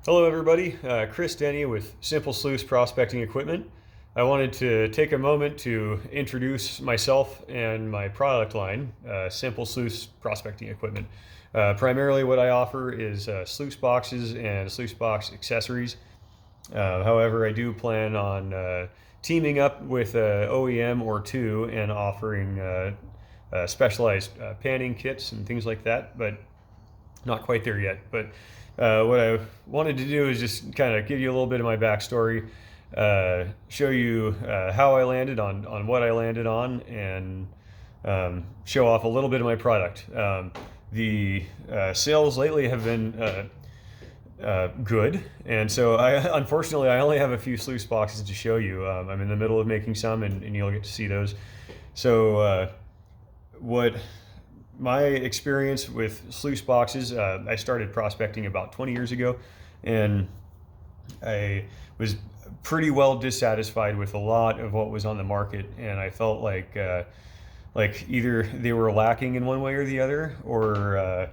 Hello everybody, Denny with Simple Sluice Prospecting Equipment. I wanted to take a moment to introduce myself and my product line, Simple Sluice Prospecting Equipment. Primarily what I offer is sluice boxes and sluice box accessories. However, I do plan on teaming up with an OEM or two and offering specialized panning kits and things like that, but not quite there yet. But what I wanted to do is just kind of give you a little bit of my backstory, show you how I landed on what I landed on, and show off a little bit of my product. The sales lately have been good, and so unfortunately I only have a few sluice boxes to show you. I'm in the middle of making some, and you'll get to see those. So what my experience with sluice boxes, I started prospecting about 20 years ago, and I was pretty well dissatisfied with a lot of what was on the market, and I felt like either they were lacking in one way or the other, or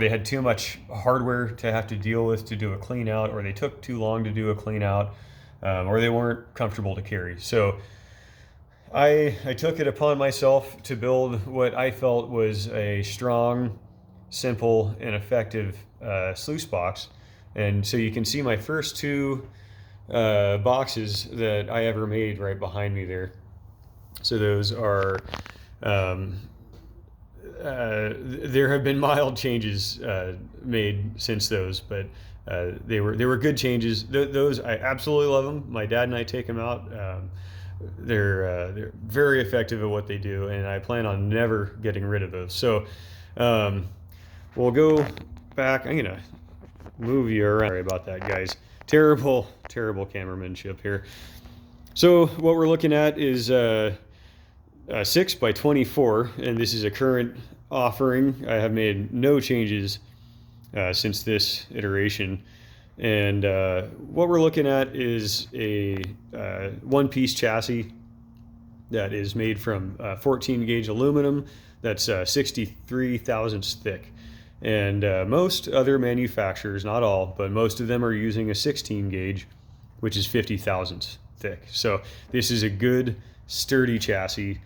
they had too much hardware to have to deal with to do a clean out, or they took too long to do a clean out, or they weren't comfortable to carry. So I took it upon myself to build what I felt was a strong, simple, and effective sluice box. And so you can see my first two boxes that I ever made right behind me there. So those are, there have been mild changes made since those, but they were good changes. Those, I absolutely love them. My dad and I take them out. They're very effective at what they do, and I plan on never getting rid of those. So we'll go back. I'm gonna move you around. Sorry about that, guys. Terrible cameramanship here. So what we're looking at is 6 by 24, and this is a current offering. I have made no changes since this iteration. And what we're looking at is a one-piece chassis that is made from 14 gauge aluminum that's 63 thousandths thick. And most other manufacturers, not all, but most of them are using a 16 gauge, which is 50 thousandths thick. So this is a good, sturdy chassis.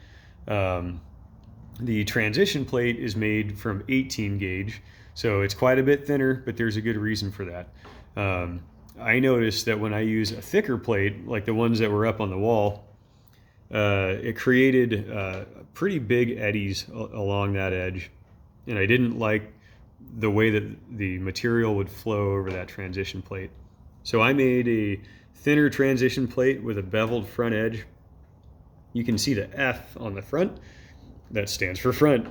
The transition plate is made from 18 gauge, so it's quite a bit thinner, but there's a good reason for that. I noticed that when I use a thicker plate, like the ones that were up on the wall, it created pretty big eddies along that edge, and I didn't like the way that the material would flow over that transition plate. So I made a thinner transition plate with a beveled front edge. You can see the F on the front. That stands for front.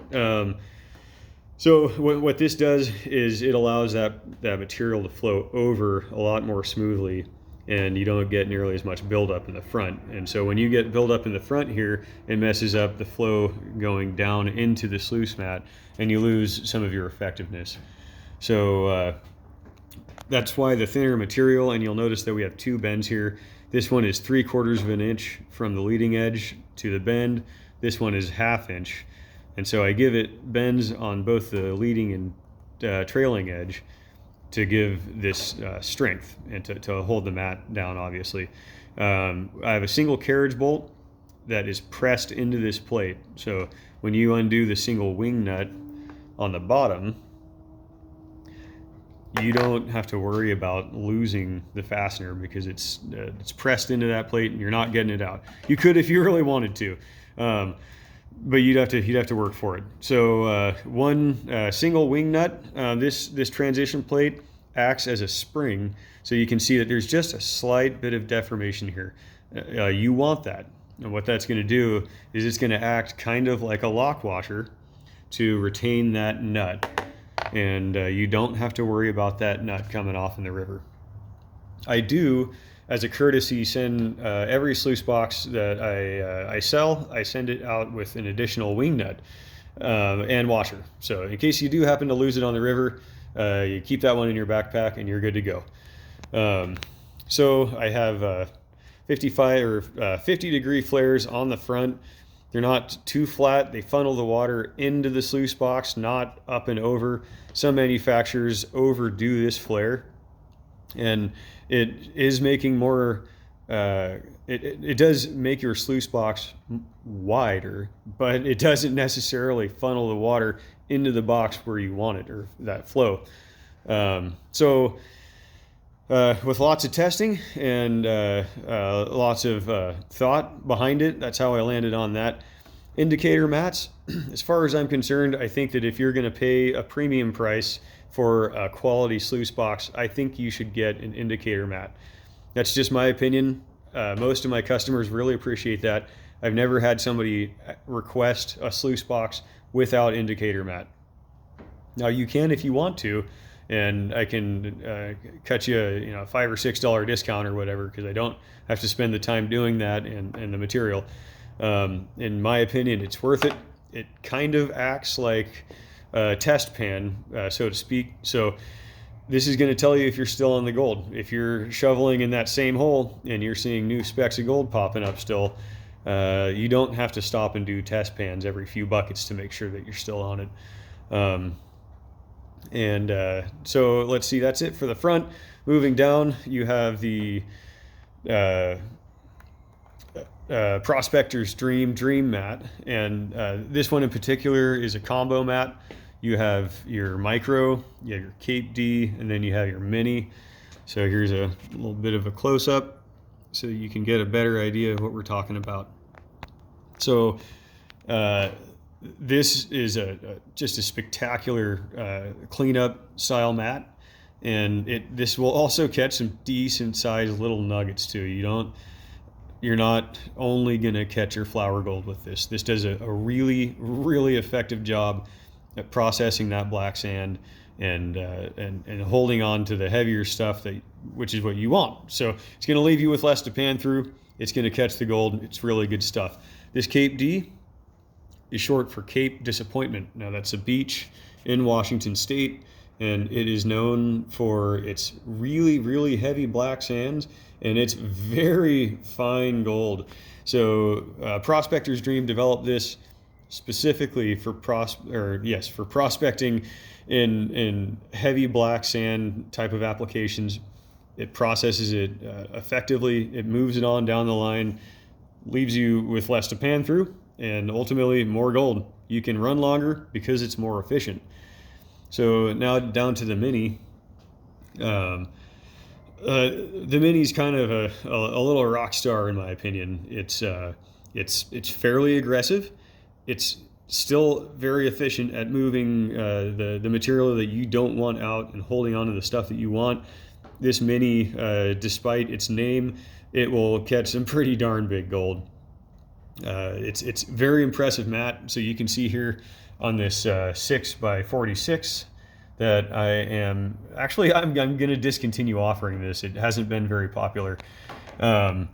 So what this does is it allows that material to flow over a lot more smoothly, and you don't get nearly as much buildup in the front. And so when you get buildup in the front here, it messes up the flow going down into the sluice mat, and you lose some of your effectiveness. So that's why the thinner material, and you'll notice that we have two bends here. This one is 3/4 of an inch from the leading edge to the bend. This one is 1/2 inch. And so I give it bends on both the leading and trailing edge to give this strength and to hold the mat down, obviously. I have a single carriage bolt that is pressed into this plate. So when you undo the single wing nut on the bottom, you don't have to worry about losing the fastener because it's pressed into that plate and you're not getting it out. You could if you really wanted to. But you'd have to work for it. So one single wing nut, this transition plate acts as a spring, so you can see that there's just a slight bit of deformation here. You want that, and what that's going to do is it's going to act kind of like a lock washer to retain that nut, and you don't have to worry about that nut coming off in the river. I do, as a courtesy, send every sluice box that I sell, I send it out with an additional wing nut and washer. So in case you do happen to lose it on the river, you keep that one in your backpack and you're good to go. So I have 55 or 50 degree flares on the front. They're not too flat. They funnel the water into the sluice box, not up and over. Some manufacturers overdo this flare, and it is making more. It does make your sluice box wider, but it doesn't necessarily funnel the water into the box where you want it, or that flow. With lots of testing and lots of thought behind it, that's how I landed on that indicator mats. As far as I'm concerned, I think that if you're going to pay a premium price for a quality sluice box, I think you should get an indicator mat. That's just my opinion. Most of my customers really appreciate that. I've never had somebody request a sluice box without indicator mat. Now you can if you want to, and I can cut you a $5 or $6 discount or whatever, because I don't have to spend the time doing that and the material. In my opinion, it's worth it. It kind of acts like a test pan, so to speak. So this is going to tell you if you're still on the gold. If you're shoveling in that same hole and you're seeing new specks of gold popping up still, you don't have to stop and do test pans every few buckets to make sure that you're still on it. So let's see, that's it for the front. Moving down, you have the Prospectors Dream mat, and this one in particular is a combo mat. You have your micro, you have your Cape D, and then you have your mini. So here's a little bit of a close-up so you can get a better idea of what we're talking about. So this is just a spectacular cleanup style mat, and this will also catch some decent sized little nuggets too. You're not only gonna catch your flour gold with this. This does a really, really effective job at processing that black sand and holding on to the heavier stuff, which is what you want. So it's gonna leave you with less to pan through. It's gonna catch the gold. It's really good stuff. This Cape D is short for Cape Disappointment. Now that's a beach in Washington State, and it is known for its really, really heavy black sands and it's very fine gold. So Prospectors Dream developed this specifically for prospecting in heavy black sand type of applications. It processes it effectively. It moves it on down the line, leaves you with less to pan through, and ultimately more gold. You can run longer because it's more efficient. So now down to the mini. The mini's kind of a little rock star in my opinion. It's fairly aggressive. It's still very efficient at moving the material that you don't want out and holding on to the stuff that you want. This mini, despite its name, it will catch some pretty darn big gold. It's very impressive mat. So you can see here on this 6x46 that I'm going to discontinue offering this. It hasn't been very popular. That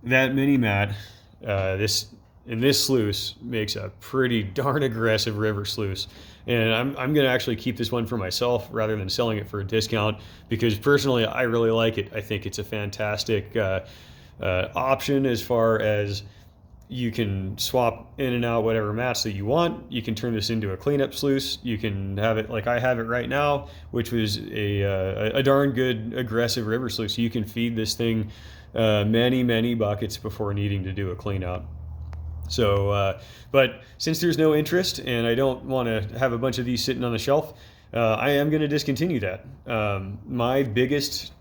mini mat, this sluice makes a pretty darn aggressive river sluice. And I'm going to actually keep this one for myself rather than selling it for a discount, because personally I really like it. I think it's a fantastic option as far as you can swap in and out whatever mats that you want. You can turn this into a cleanup sluice. You can have it like I have it right now, which was a darn good aggressive river sluice. You can feed this thing many buckets before needing to do a clean out. So, but since there's no interest and I don't want to have a bunch of these sitting on the shelf, I am going to discontinue that. My biggest,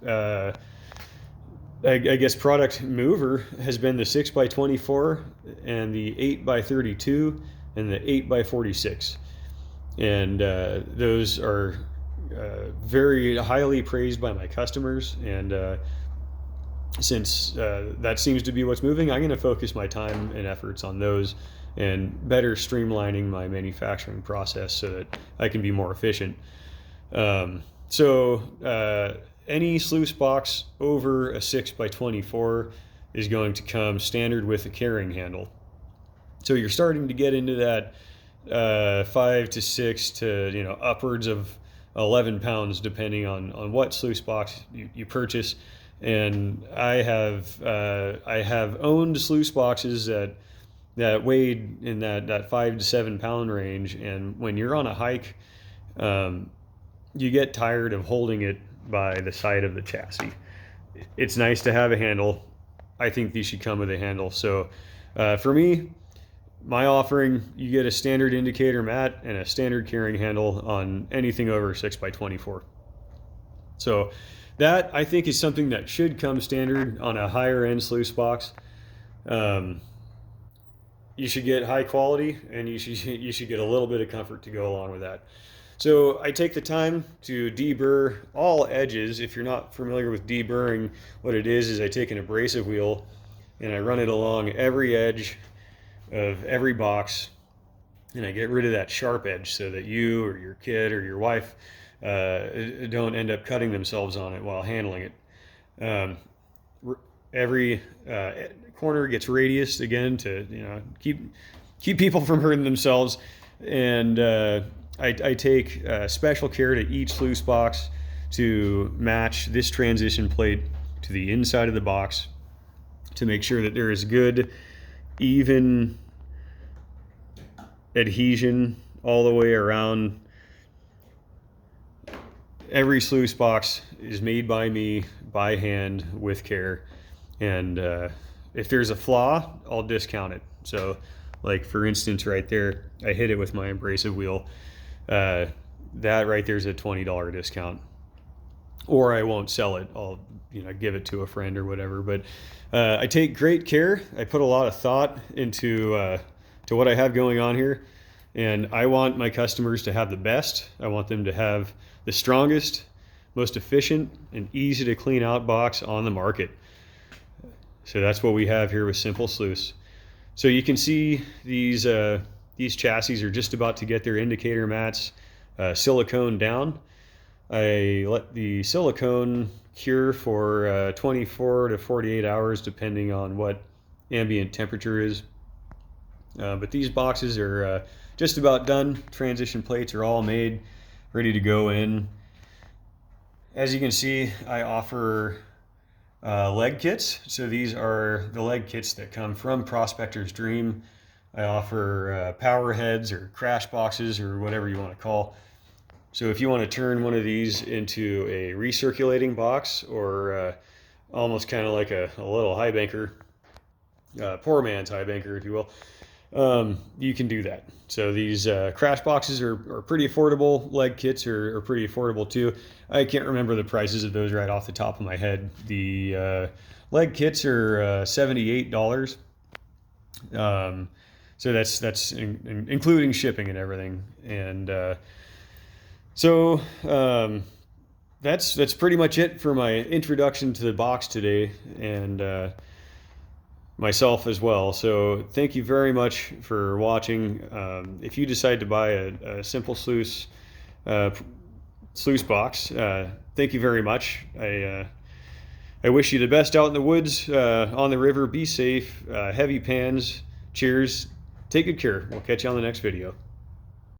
I guess, product mover has been the 6x24 and the 8x32 and the 8x46. And those are very highly praised by my customers. And since that seems to be what's moving, I'm going to focus my time and efforts on those and better streamlining my manufacturing process so that I can be more efficient. Any sluice box over a 6x24 is going to come standard with a carrying handle. So you're starting to get into that 5 to 6 to upwards of 11 pounds depending on what sluice box you purchase. And I have owned sluice boxes that weighed in that 5 to 7 pound range, and when you're on a hike, you get tired of holding it by the side of the chassis. It's nice to have a handle. I think these should come with a handle. So for me, my offering, you get a standard indicator mat and a standard carrying handle on anything over 6x24. So that, I think, is something that should come standard on a higher end sluice box. You should get high quality, and you should get a little bit of comfort to go along with that. So I take the time to deburr all edges. If you're not familiar with deburring, what it is I take an abrasive wheel and I run it along every edge of every box, and I get rid of that sharp edge so that you or your kid or your wife don't end up cutting themselves on it while handling it. Every corner gets radiused again to keep people from hurting themselves, and I take special care to each sluice box to match this transition plate to the inside of the box to make sure that there is good, even adhesion all the way around. Every sluice box is made by me by hand with care, and if there's a flaw, I'll discount it. So like for instance right there, I hit it with my abrasive wheel. That right there's a $20 discount, or I won't sell it. I'll give it to a friend or whatever. But I take great care. I put a lot of thought into to what I have going on here, and I want my customers to have the best. I want them to have the strongest, most efficient, and easy to clean out box on the market. So that's what we have here with Simple Sluice. So you can see these chassis are just about to get their indicator mats silicone down. I let the silicone cure for 24 to 48 hours depending on what ambient temperature is. But these boxes are just about done. Transition plates are all made, ready to go in. As you can see, I offer leg kits. So these are the leg kits that come from Prospectors Dream. I offer power heads or crash boxes or whatever you want to call. So if you want to turn one of these into a recirculating box, or almost kind of like a little high banker, poor man's high banker, if you will, you can do that. So these crash boxes are pretty affordable. Leg kits are pretty affordable too. I can't remember the prices of those right off the top of my head. The leg kits are $78. So that's including shipping and everything. And so that's pretty much it for my introduction to the box today, and myself as well. So thank you very much for watching. If you decide to buy a Simple Sluice sluice box, thank you very much. I wish you the best out in the woods, on the river. Be safe. Heavy pans. Cheers. Take good care. We'll catch you on the next video.